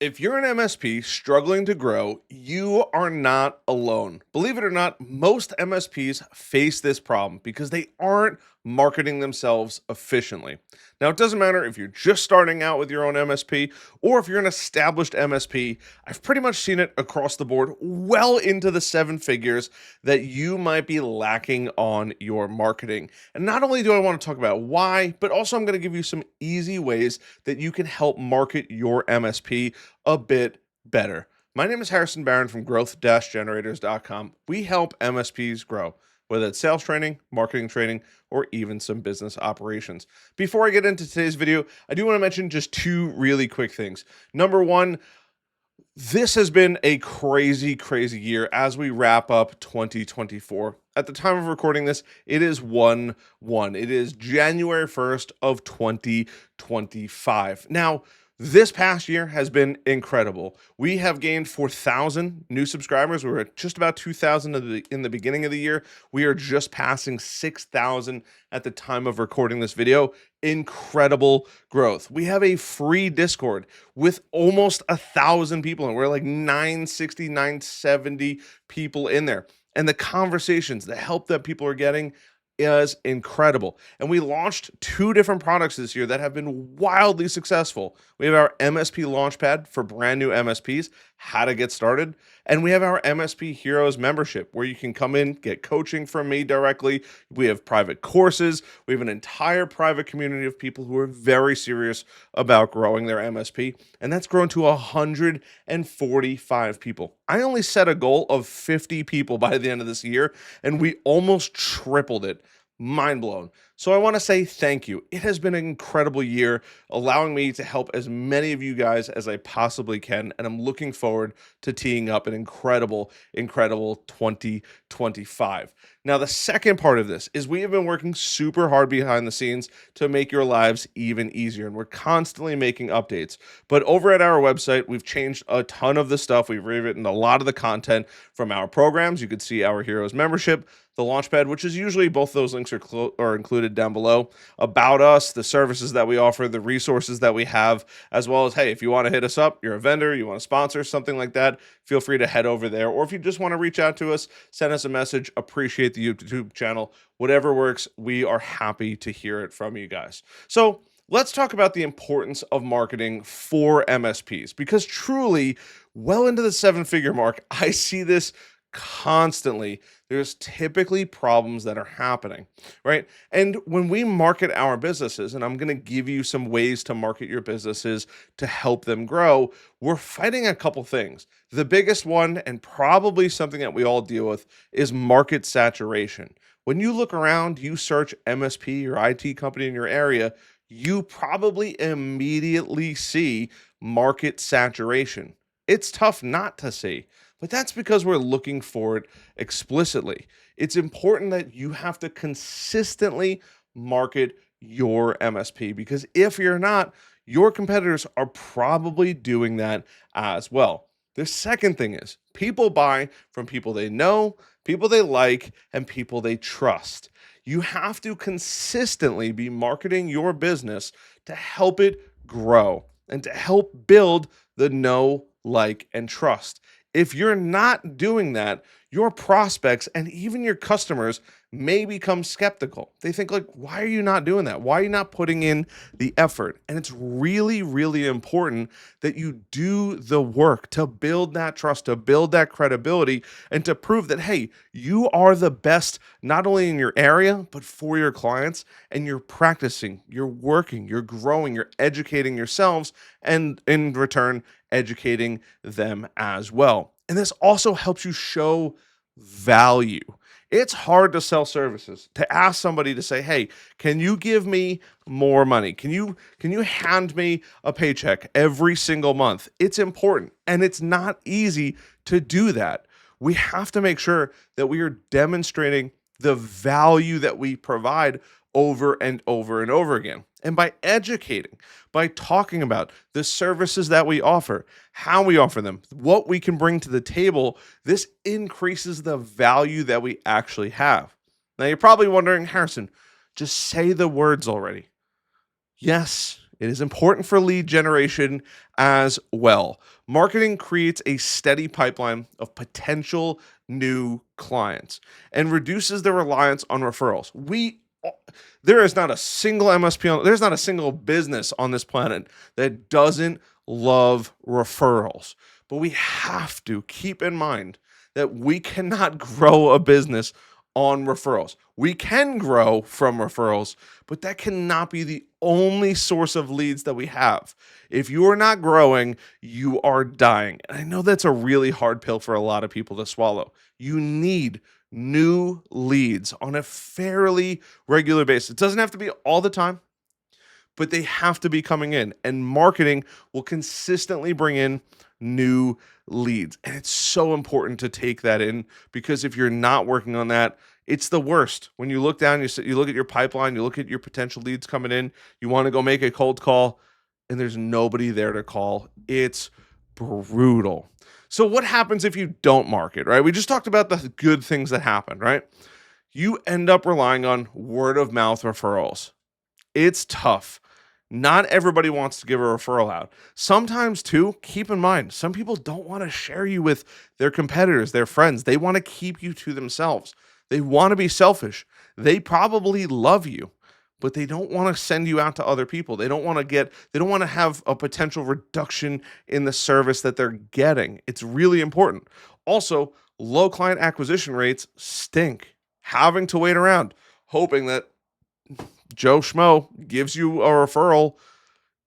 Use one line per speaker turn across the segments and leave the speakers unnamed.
If you're an MSP struggling to grow, you are not alone. Believe it or not, most MSPs face this problem because they aren't marketing themselves efficiently. Now, it doesn't matter if you're just starting out with your own MSP or if you're an established MSP. I've pretty much seen it across the board, well into the seven figures, that you might be lacking on your marketing. And not only do I want to talk about why, but also I'm going to give you some easy ways that you can help market your MSP a bit better. My name is Harrison Barron from growth-generators.com. We help MSPs grow, whether it's sales training, marketing training, or even some business operations. Before I get into today's video, I do want to mention just two really quick things. Number one, this has been a crazy, crazy year as we wrap up 2024. At the time of recording this, it is 1/1. It is January 1st of 2025. Now, this past year has been incredible. We have gained 4,000 new subscribers. We were at just about 2,000 in the beginning of the year. We are just passing 6,000 at the time of recording this video. Incredible growth. We have a free Discord with almost 1,000 people, and we're like 960, 970 people in there. And the conversations, the help that people are getting is incredible. And we launched two different products this year that have been wildly successful. We have our MSP Launchpad for brand new MSPs, how to get started. And we have our MSP Heroes membership, where you can come in, get coaching from me directly. We have private courses. We have an entire private community of people who are very serious about growing their MSP. And that's grown to 145 people. I only set a goal of 50 people by the end of this year, and we almost tripled it. Mind blown. So I want to say thank you. It has been an incredible year, allowing me to help as many of you guys as I possibly can. And I'm looking forward to teeing up an incredible, incredible 2025. Now, the second part of this is we have been working super hard behind the scenes to make your lives even easier. And we're constantly making updates. But over at our website, we've changed a ton of the stuff. We've rewritten a lot of the content from our programs. You could see our Heroes membership, the Launchpad, which is usually both those links are included down below, about us, the services that we offer, the resources that we have, as well as, hey, if you want to hit us up, you're a vendor, you want to sponsor something like that, feel free to head over there. Or if you just want to reach out to us, send us a message. Appreciate the YouTube channel. Whatever works, we are happy to hear it from you guys. So let's talk about the importance of marketing for MSPs, because truly, well into the seven-figure mark, I see this constantly. There's typically problems that are happening, right? And when we market our businesses, and I'm going to give you some ways to market your businesses to help them grow, we're fighting a couple things. The biggest one, and probably something that we all deal with, is market saturation. When you look around, you search MSP or IT company in your area, you probably immediately see market saturation. It's tough not to see, but that's because we're looking for it explicitly. It's important that you have to consistently market your MSP, because if you're not, your competitors are probably doing that as well. The second thing is people buy from people they know, people they like, and people they trust. You have to consistently be marketing your business to help it grow and to help build the know, like, and trust. If you're not doing that, your prospects and even your customers may become skeptical. They think, like, why are you not doing that? Why are you not putting in the effort? And it's really, really important that you do the work to build that trust, to build that credibility, and to prove that, hey, you are the best, not only in your area, but for your clients. And you're practicing, you're working, you're growing, you're educating yourselves, and in return, educating them as well. And this also helps you show value. It's hard to sell services, to ask somebody to say, hey, can you give me more money? Can you hand me a paycheck every single month? It's important, and it's not easy to do that. We have to make sure that we are demonstrating the value that we provide over and over and over again. And by educating, by talking about the services that we offer, how we offer them, what we can bring to the table, this increases the value that we actually have. Now, you're probably wondering, Harrison, just say the words already. Yes, It is important for lead generation as well. Marketing creates a steady pipeline of potential new clients and reduces the reliance on referrals. There is not a single there's not a single business on this planet that doesn't love referrals. But we have to keep in mind that we cannot grow a business on referrals. We can grow from referrals, but that cannot be the only source of leads that we have. If you are not growing, you are dying. And I know that's a really hard pill for a lot of people to swallow. You need new leads on a fairly regular basis. It doesn't have to be all the time, but they have to be coming in, and marketing will consistently bring in new leads. And it's so important to take that in, because if you're not working on that, it's the worst. When you look down, you look at your pipeline, you look at your potential leads coming in, you want to go make a cold call, and there's nobody there to call. It's brutal. So what happens if you don't market, right? We just talked about the good things that happen, right? You end up relying on word of mouth referrals. It's tough. Not everybody wants to give a referral out. Sometimes, too, keep in mind, some people don't want to share you with their competitors, their friends. They want to keep you to themselves. They want to be selfish. They probably love you, but they don't want to send you out to other people. They don't want to have a potential reduction in the service that they're getting. It's really important. Also, low client acquisition rates stink. Having to wait around, hoping that Joe Schmo gives you a referral,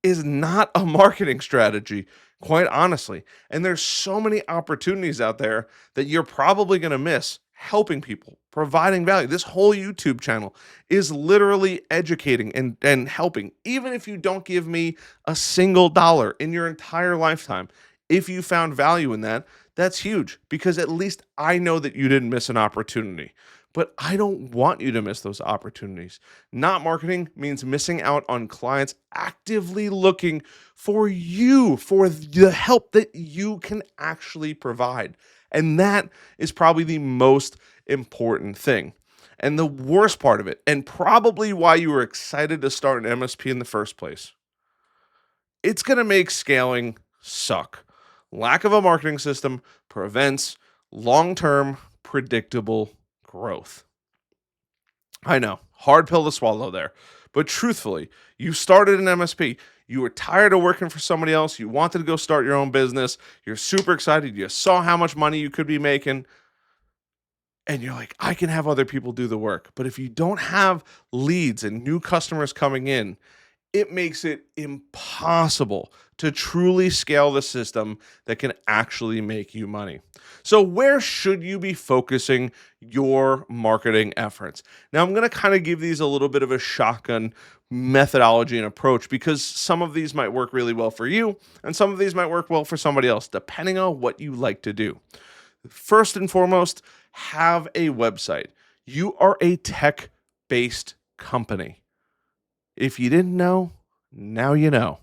is not a marketing strategy, quite honestly. And there's so many opportunities out there that you're probably going to miss helping people, providing value. This whole YouTube channel is literally educating and helping. Even if you don't give me a single dollar in your entire lifetime, if you found value in that, that's huge, because at least I know that you didn't miss an opportunity. But I don't want you to miss those opportunities. Not marketing means missing out on clients actively looking for you, for the help that you can actually provide. And that is probably the most important thing. And the worst part of it, and probably why you were excited to start an MSP in the first place, it's going to make scaling suck. Lack of a marketing system prevents long-term predictable growth. I know, hard pill to swallow there. But truthfully, you started an MSP. You were tired of working for somebody else. You wanted to go start your own business. You're super excited. You saw how much money you could be making. And you're like, I can have other people do the work. But if you don't have leads and new customers coming in, it makes it impossible to truly scale the system that can actually make you money. So where should you be focusing your marketing efforts? Now, I'm going to kind of give these a little bit of a shotgun methodology and approach, because some of these might work really well for you and some of these might work well for somebody else, depending on what you like to do. First and foremost, have a website. You are a tech-based company. If you didn't know, now you know.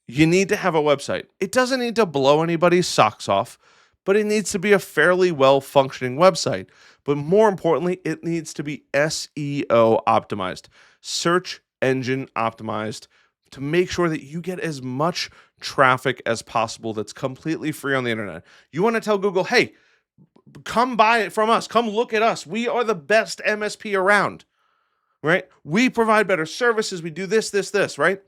You need to have a website. It doesn't need to blow anybody's socks off, but it needs to be a fairly well-functioning website. But more importantly, it needs to be SEO optimized, search engine optimized, to make sure that you get as much traffic as possible that's completely free on the internet. You want to tell Google, hey, come buy it from us. Come look at us. We are the best MSP around. Right? We provide better services. We do this, right?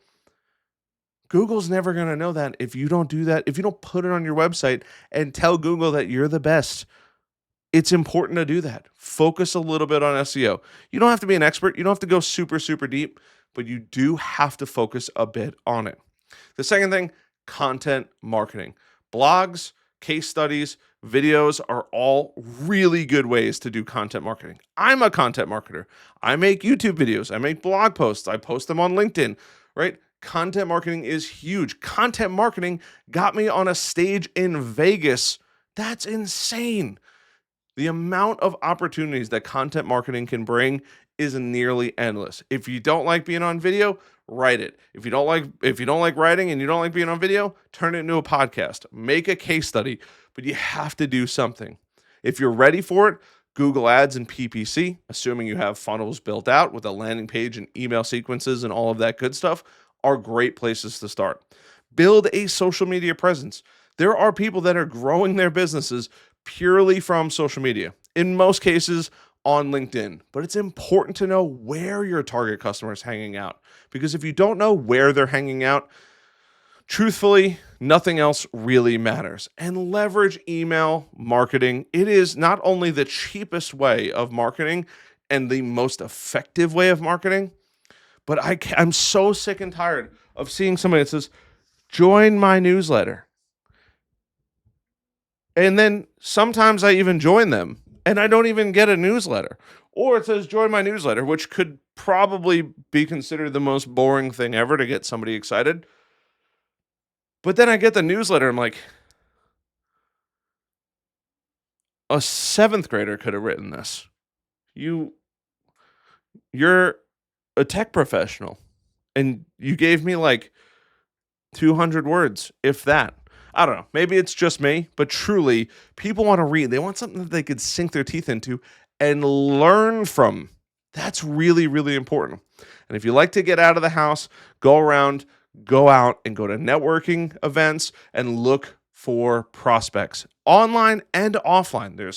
Google's never going to know that if you don't do that, if you don't put it on your website and tell Google that you're the best. It's important to do that. Focus a little bit on SEO. You don't have to be an expert. You don't have to go super, super deep, but you do have to focus a bit on it. The second thing, content marketing. Blogs, case studies, videos are all really good ways to do content marketing. I'm a content marketer. I make YouTube videos. I make blog posts. I post them on LinkedIn, right? Content marketing is huge. Content marketing got me on a stage in Vegas. That's insane. The amount of opportunities that content marketing can bring is nearly endless. If you don't like being on video, write it. If you don't like writing and you don't like being on video, turn it into a podcast. Make a case study, but you have to do something. If you're ready for it, Google Ads and PPC, assuming you have funnels built out with a landing page and email sequences and all of that good stuff, are great places to start. Build a social media presence. There are people that are growing their businesses purely from social media, in most cases on LinkedIn. But it's important to know where your target customer is hanging out, because if you don't know where they're hanging out, truthfully, nothing else really matters. And leverage email marketing. It is not only the cheapest way of marketing and the most effective way of marketing, but I'm so sick and tired of seeing somebody that says, join my newsletter. And then sometimes I even join them and I don't even get a newsletter. Or it says, join my newsletter, which could probably be considered the most boring thing ever to get somebody excited. But then I get the newsletter. I'm like, a seventh grader could have written this. You're a tech professional, and you gave me like 200 words, if that. I don't know. Maybe it's just me, but truly, people want to read. They want something that they could sink their teeth into and learn from. That's really, really important. And if you like to get out of the house, go around, go out and go to networking events and look for prospects, online and offline. There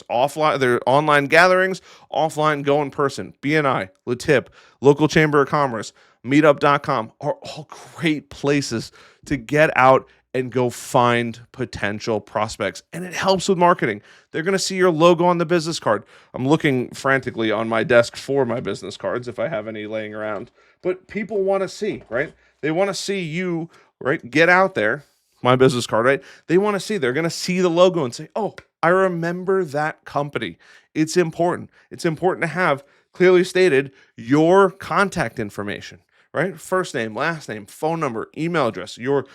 are online gatherings, offline, go in person. BNI, Latip, local chamber of commerce, meetup.com are all great places to get out and go find potential prospects. And it helps with marketing. They're going to see your logo on the business card. I'm looking frantically on my desk for my business cards if I have any laying around. But people want to see, right? They want to see you, right? Get out there. My business card, right? They want to see, they're going to see the logo and say, oh, I remember that company. It's important. It's important to have clearly stated your contact information, right? First name, last name, phone number, email address, your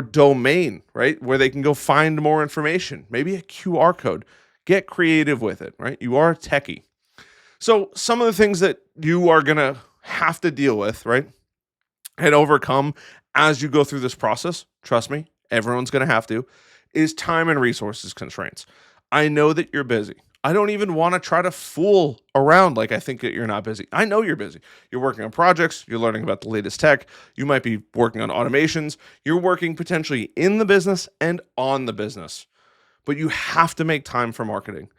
domain, right? Where they can go find more information, maybe a QR code. Get creative with it, right? You are a techie. So some of the things that you are going to have to deal with, right? And overcome as you go through this process, trust me, everyone's going to have to, is time and resources constraints. I know that you're busy. I don't even want to try to fool around like I think that you're not busy. I know you're busy. You're working on projects. You're learning about the latest tech. You might be working on automations. You're working potentially in the business and on the business. But you have to make time for marketing.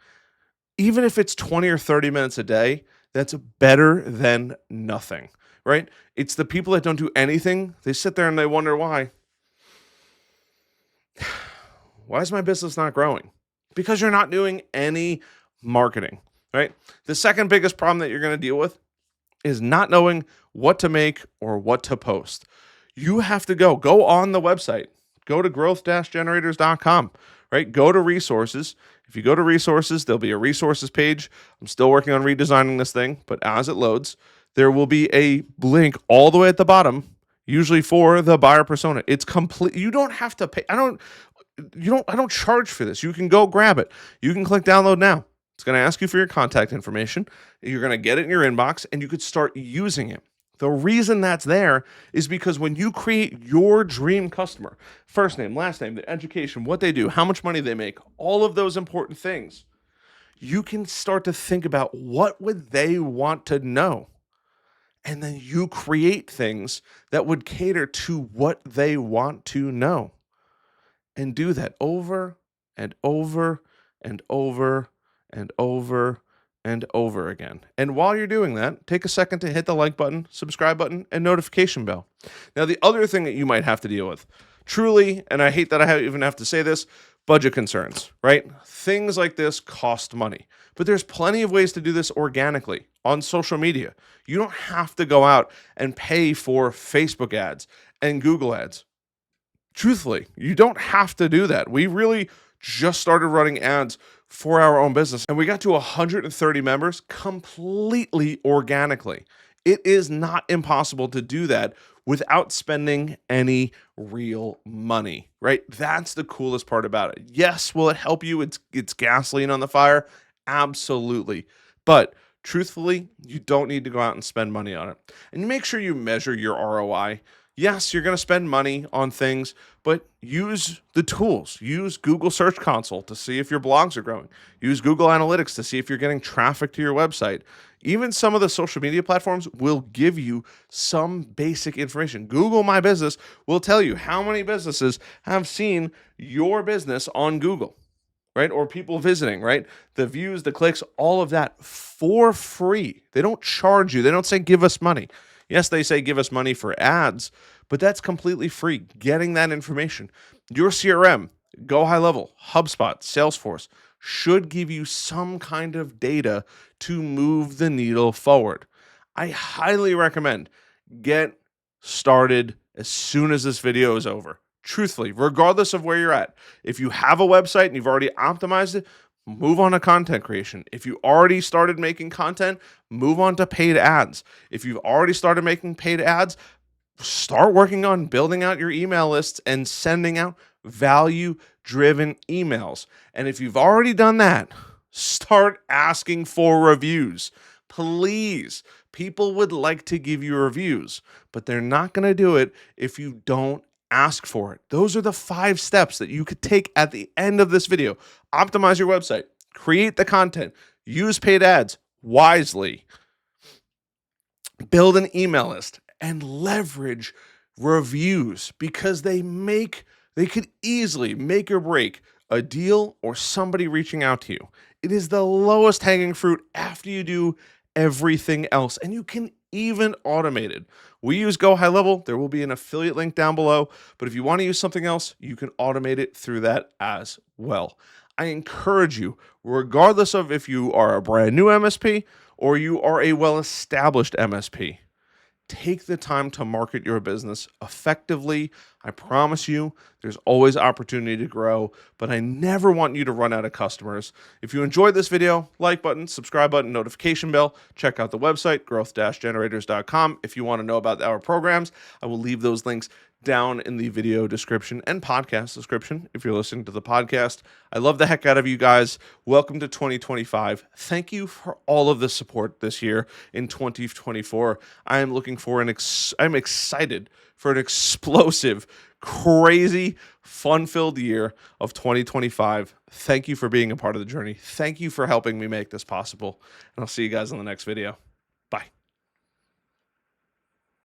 Even if it's 20 or 30 minutes a day, that's better than nothing, right? It's the people that don't do anything. They sit there and they wonder why. Why is my business not growing? Because you're not doing any marketing, right? The second biggest problem that you're going to deal with is not knowing what to make or what to post. You have to go on the website, go to growth-generators.com, right? Go to resources. If you go to resources, there'll be a resources page. I'm still working on redesigning this thing, but as it loads, there will be a link all the way at the bottom, usually for the buyer persona. It's complete. You don't have to pay. I don't charge for this. You can go grab it. You can click download now. It's going to ask you for your contact information. You're going to get it in your inbox and you could start using it. The reason that's there is because when you create your dream customer, first name, last name, the education, what they do, how much money they make, all of those important things, you can start to think about what would they want to know. And then you create things that would cater to what they want to know. And do that over and over and over and over and over again. And while you're doing that, take a second to hit the like button, subscribe button, and notification bell. Now, the other thing that you might have to deal with, truly, and I hate that I even have to say this, budget concerns, right? Things like this cost money. But there's plenty of ways to do this organically on social media. You don't have to go out and pay for Facebook ads and Google ads. Truthfully, you don't have to do that. We really just started running ads for our own business and we got to 130 members completely organically. It is not impossible to do that without spending any real money, right? That's the coolest part about it. Yes, will it help you? It's gasoline on the fire. Absolutely. But truthfully, you don't need to go out and spend money on it. And make sure you measure your ROI. Yes, you're going to spend money on things, but use the tools. Use Google Search Console to see if your blogs are growing. Use Google Analytics to see if you're getting traffic to your website. Even some of the social media platforms will give you some basic information. Google My Business will tell you how many businesses have seen your business on Google, right? Or people visiting, right? The views, the clicks, all of that for free. They don't charge you. They don't say, give us money. Yes, they say, give us money for ads, but that's completely free. Getting that information. Your CRM, Go High Level, HubSpot, Salesforce should give you some kind of data to move the needle forward. I highly recommend get started as soon as this video is over. Truthfully, regardless of where you're at, if you have a website and you've already optimized it, move on to content creation. If you already started making content, move on to paid ads. If you've already started making paid ads, start working on building out your email lists and sending out value driven emails. And if you've already done that, start asking for reviews. Please. People would like to give you reviews, but they're not going to do it if you don't ask for it. Those are the 5 steps that you could take at the end of this video. Optimize your website, create the content, use paid ads wisely, build an email list, and leverage reviews because they could easily make or break a deal or somebody reaching out to you. It is the lowest hanging fruit after you do everything else, and you can even automate it. We use Go High Level. There will be an affiliate link down below, but if you want to use something else, you can automate it through that as well. I encourage you, regardless of if you are a brand new MSP or you are a well-established MSP, take the time to market your business effectively. I promise you, there's always opportunity to grow, but I never want you to run out of customers. If you enjoyed this video, like button, subscribe button, notification bell, check out the website, growth-generators.com. If you want to know about our programs, I will leave those links down in the video description and podcast description if you're listening to the podcast. I love the heck out of you guys. Welcome to 2025. Thank you for all of the support this year in 2024. I'm looking for I'm excited for an explosive, crazy, fun-filled year of 2025. Thank you for being a part of the journey. Thank you for helping me make this possible. And I'll see you guys in the next video.